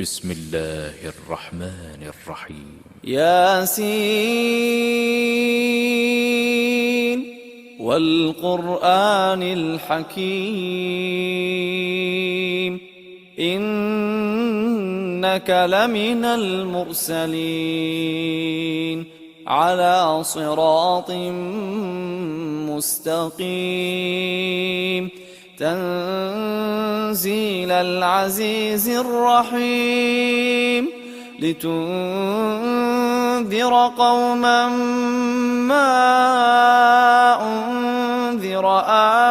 بسم الله الرحمن الرحيم. ياسين والقرآن الحكيم إنك لمن المرسلين على صراط مستقيم تنزيل العزيز الرحيم لتنذر قوما ما أنذر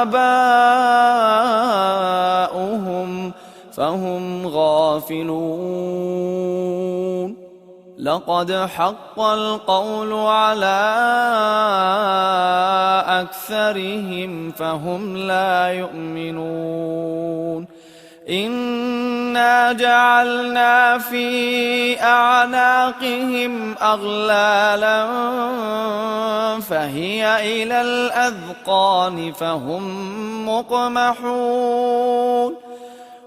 آباؤهم فهم غافلون لقد حق القول على أكثرهم فهم لا يؤمنون إنا جعلنا في أعناقهم أغلالا فهي إلى الأذقان فهم مقمحون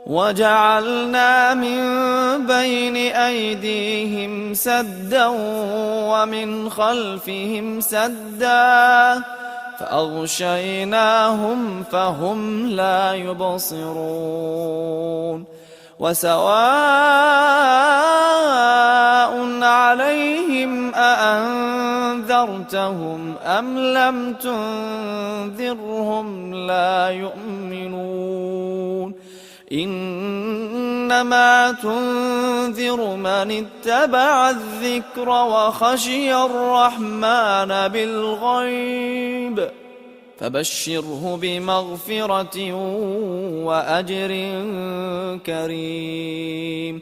وجعلنا من بين أيديهم سدا ومن خلفهم سدا فأغشيناهم فهم لا يبصرون وسواء عليهم أأنذرتهم أم لم تنذرهم لا يؤمنون إنما تنذر من اتبع الذكر وخشي الرحمن بالغيب فبشره بمغفرة وأجر كريم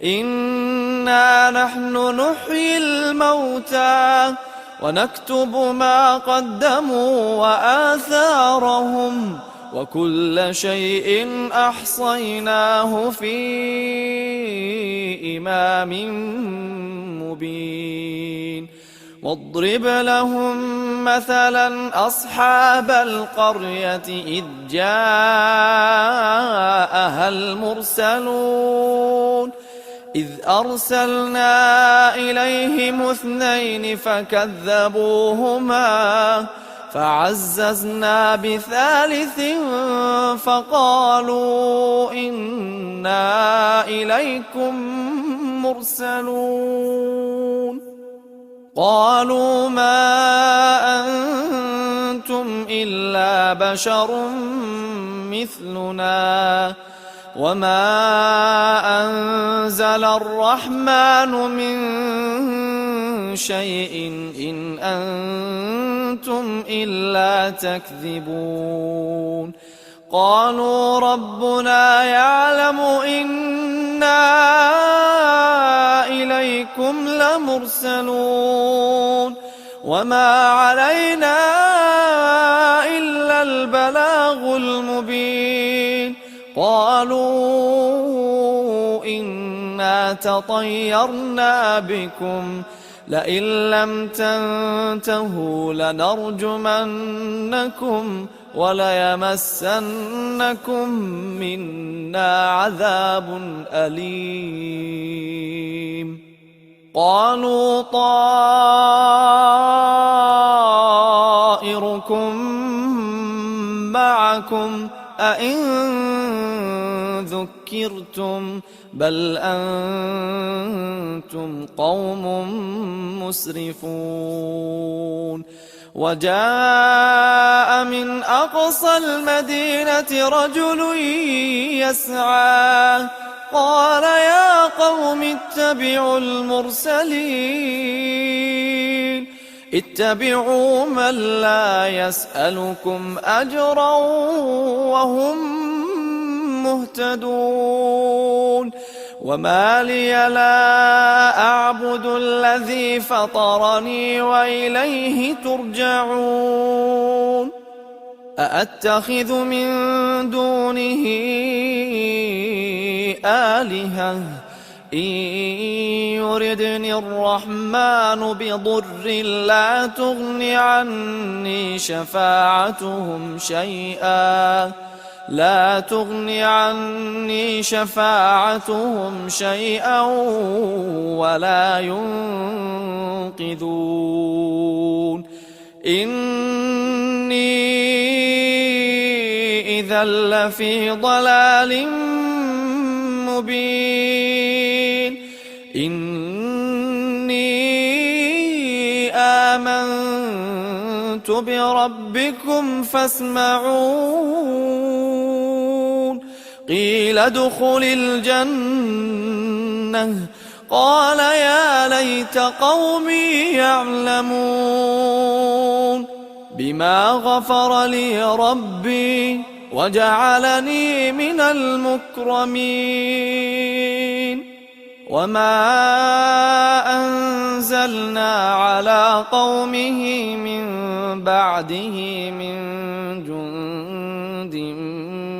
إنا نحن نحيي الموتى ونكتب ما قدموا وآثارهم وكل شيء أحصيناه في إمام مبين واضرب لهم مثلا أصحاب القرية إذ جاءها المرسلون إذ أرسلنا إليهم 2 فكذبوهما فعززنا بثالث فقالوا إنا إليكم مرسلون قالوا ما أنتم إلا بشر مثلنا وما أنزل الرحمن من شيء إن أنتم إلا تكذبون قالوا ربنا يعلم إنا إليكم لمرسلون وما علينا إلا البلاغ المبين قالوا إنا تطيرنا بكم لئن لم تنتهوا لنرجمنكم وليمسنكم منا عذاب أليم قالوا طائركم معكم أئن ذكرتم بل أنتم قوم مسرفون وجاء من أقصى المدينة رجل يسعى قال يا قوم اتبعوا المرسلين اتبعوا من لا يسألكم أجرا وهم مهتدون وما لي لا أعبد الذي فطرني وإليه ترجعون أأتخذ من دونه آلهة إن يردني الرحمن بضر لا تغن عني شفاعتهم شيئا لا تغن عني شفاعتهم شيئا ولا ينقذون إني إذا لفي ضلال مبين إني آمنت بربكم فاسمعون قيل ادخل الجنة قال يا ليت قومي يعلمون بما غفر لي ربي وجعلني من المكرمين وما أنزلنا على قومه من بعده من جند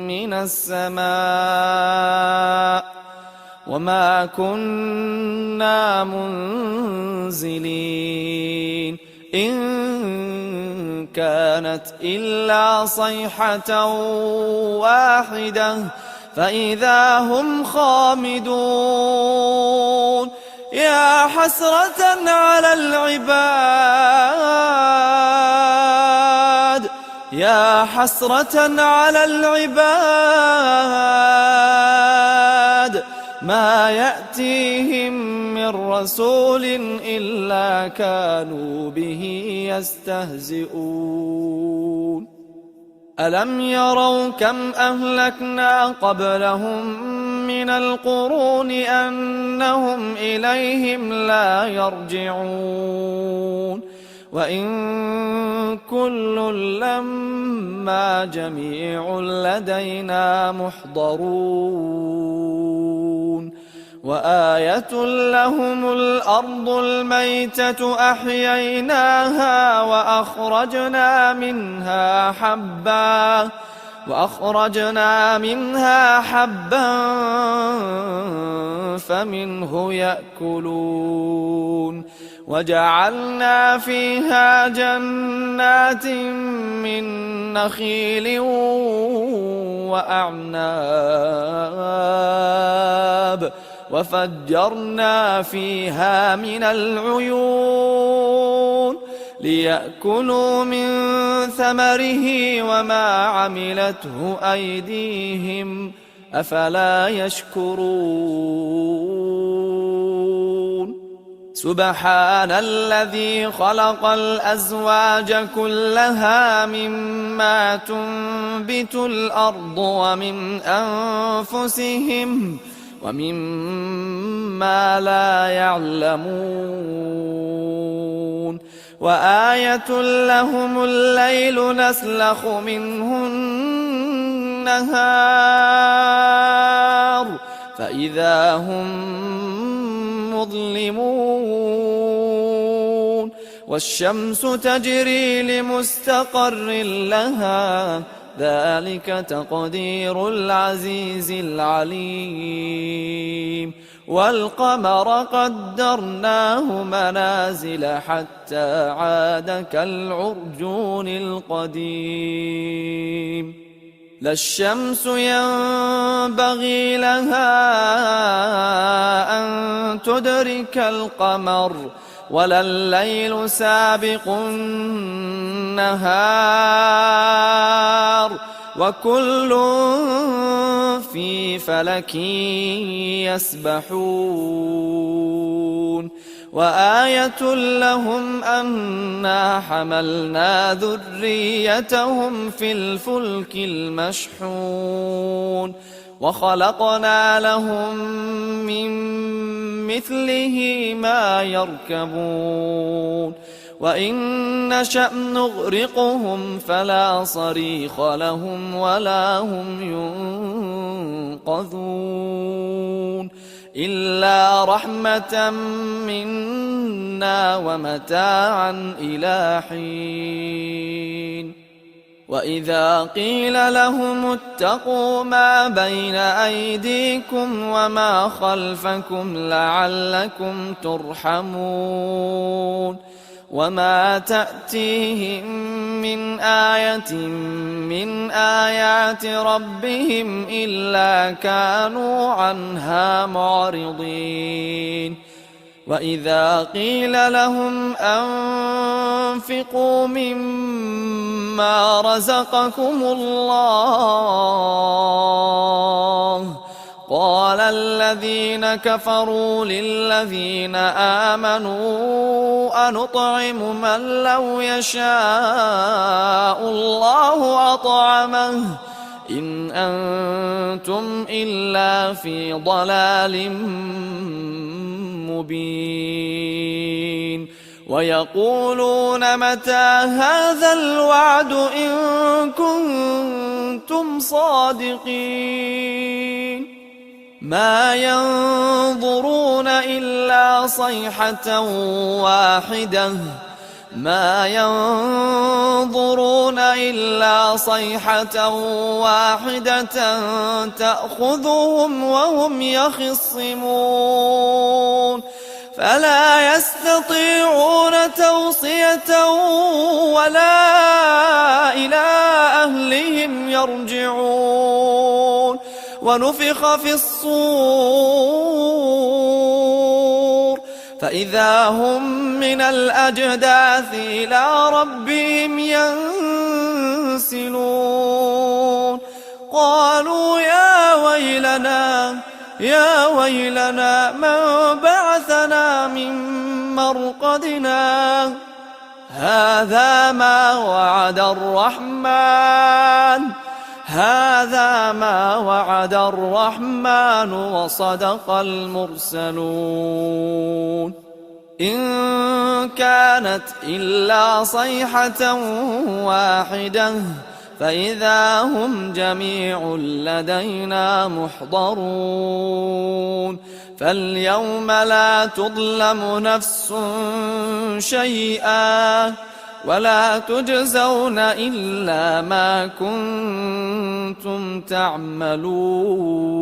من السماء وما كنا منزلين إن كانت إلا صيحة واحدة فإذا هم خامدون يا حسرة على العباد يا حسرة على العباد ما يأتيهم من رسول إلا كانوا به يستهزئون ألم يروا كم أهلكنا قبلهم من القرون أنهم إليهم لا يرجعون وإن كل لما جميع لدينا محضرون وآية لهم الأرض الميتة أحييناها وأخرجنا منها حبا فمنه يأكلون وجعلنا فيها جنات من نخيل وأعناب وفجرنا فيها من العيون ليأكلوا من ثمره وما عملته أيديهم أفلا يشكرون سبحان الذي خلق الأزواج كلها مما تنبت الأرض ومن أنفسهم ومما لا يعلمون وآية لهم الليل نسلخ منه النهار فإذا هم مظلمون والشمس تجري لمستقر لها ذلك تقدير العزيز العليم والقمر قدرناه منازل حتى عاد كالعرجون القديم لا الشمس ينبغي لها أن تدرك القمر ولا الليل سابق النهار وكل في فلك يسبحون وآية لهم أنا حملنا ذريتهم في الفلك المشحون وخلقنا لهم من مثله ما يركبون وإن نشأ نغرقهم فلا صريخ لهم ولا هم ينقذون إلا رحمة منا ومتاعا إلى حين وإذا قيل لهم اتقوا ما بين أيديكم وما خلفكم لعلكم ترحمون وما تأتيهم من آية من آيات ربهم إلا كانوا عنها معرضين وإذا قيل لهم أنفقوا مما رزقكم الله قال الذين كفروا للذين آمنوا أنطعم من لو يشاء الله أطعمه إن أنتم إلا في ضلال مبين ويقولون متى هذا الوعد إن كنتم صادقين ما ينظرون إلا صيحة واحدة تأخذهم وهم يخصمون فلا يستطيعون توصية ولا إلى أهلهم يرجعون ونفخ في الصور فإذا هم من الأجداث إلى ربهم ينسلون قالوا يا ويلنا من بعثنا من مرقدنا هذا ما وعد الرحمن وصدق المرسلون إن كانت إلا صيحة واحدة فإذا هم جميع لدينا محضرون فاليوم لا تظلم نفس شيئا ولا تجزون إلا ما كنتم تعملون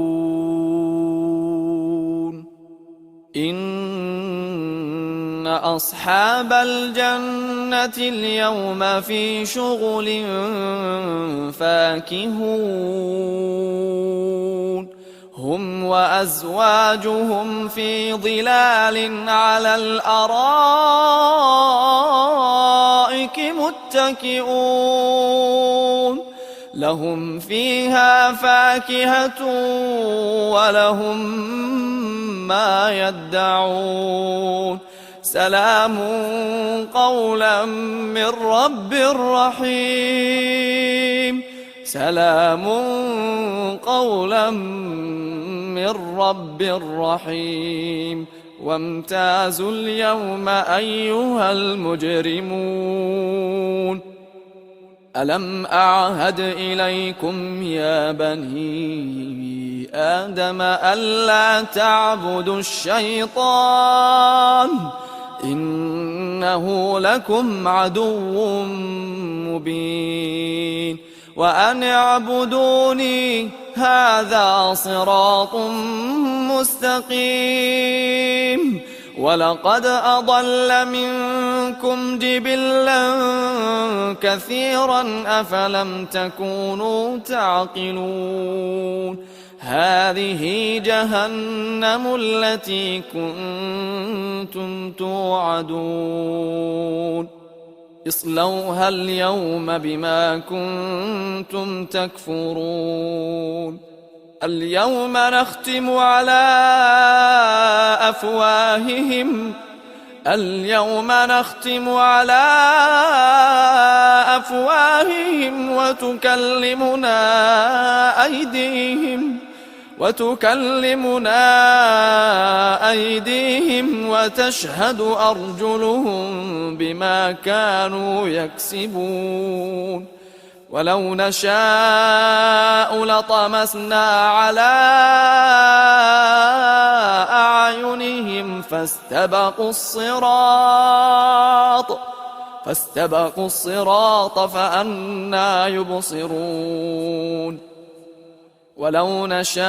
إن أصحاب الجنة اليوم في شغل فاكهون هم وأزواجهم في ظلال على الأرائك متكئون لهم فيها فاكهة ولهم ما يدعون سلام قولا من رب رحيم سلام قولا من رب رحيم وامتازوا اليوم أيها المجرمون ألم أعهد إليكم يا بني آدم ألا تعبدوا الشيطان إنه لكم عدو مبين وأن اعبدوني هذا صراط مستقيم ولقد أضل منكم جبلا كثيرا أفلم تكونوا تعقلون هذه جهنم التي كنتم توعدون اصلوها اليوم بما كنتم تكفرون اليوم نختم على أفواههم وتكلمنا أيديهم وتشهد أرجلهم بما كانوا يكسبون ولو نشاء لطمسنا على أعينهم فاستبقوا الصراط فأنى يبصرون ولو نشاء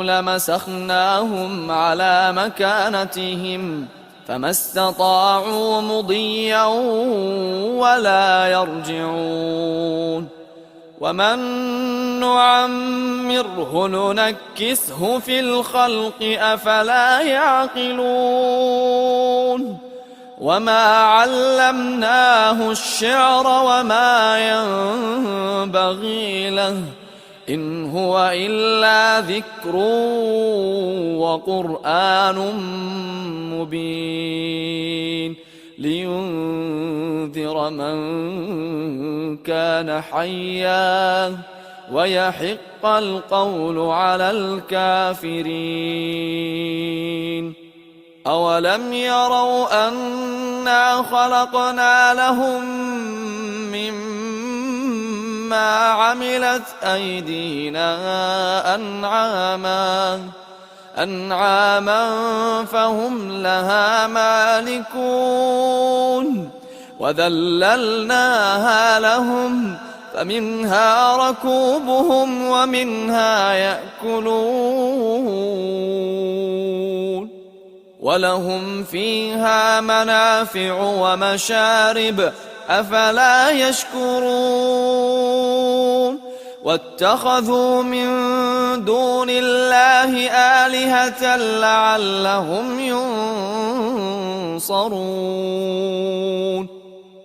لمسخناهم على مكانتهم فما استطاعوا مضيا ولا يرجعون ومن نعمره ننكسه في الخلق أفلا يعقلون وما علمناه الشعر وما ينبغي له إن هو إلا ذكر وقرآن مبين لينذر من كان حيا ويحق القول على الكافرين أولم يروا أنا خلقنا لهم مما عملت أيدينا أنعاما فهم لها مالكون وذللناها لهم فمنها ركوبهم ومنها يأكلون ولهم فيها منافع ومشارب أفلا يشكرون واتخذوا من دون الله آلهة لعلهم ينصرون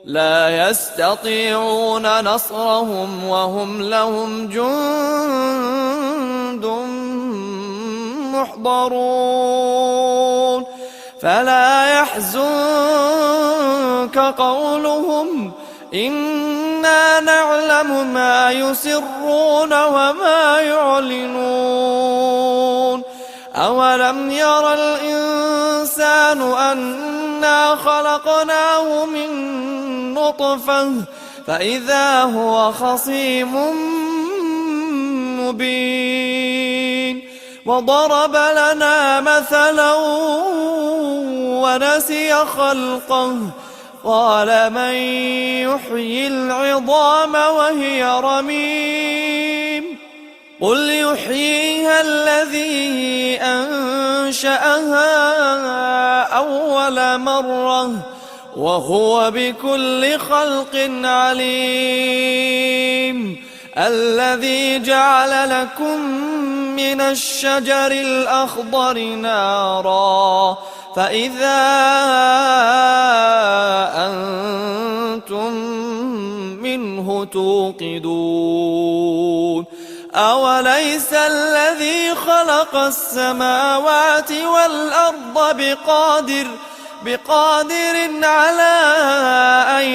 لا يستطيعون نصرهم وهم لهم جند محضرون فلا يحزنك قولهم إنا نعلم ما يسرون وما يعلنون أولم ير الإنسان أنا خلقناه من نطفة فإذا هو خصيم مبين وضرب لنا مثلا ونسي خلقه قال من يحيي العظام وهي رميم قل يحييها الذي أنشأها أول مرة وهو بكل خلق عليم الذي جعل لكم من الشجر الأخضر نارا فإذا أنتم منه توقدون أوليس الذي خلق السماوات والأرض بقادر على أن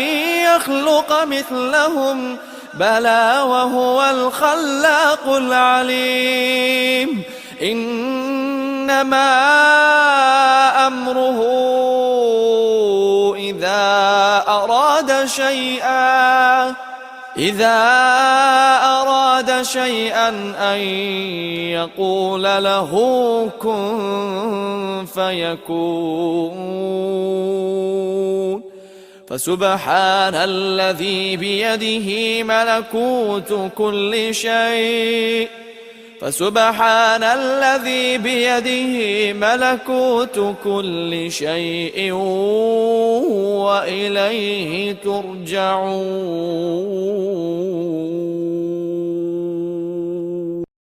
يخلق مثلهم بلى وهو الخلاق العليم إنما أمره إذا أراد شيئا أن يقول له كن فيكون فسبحان الذي بيده ملكوت كل شيء وإليه ترجعون.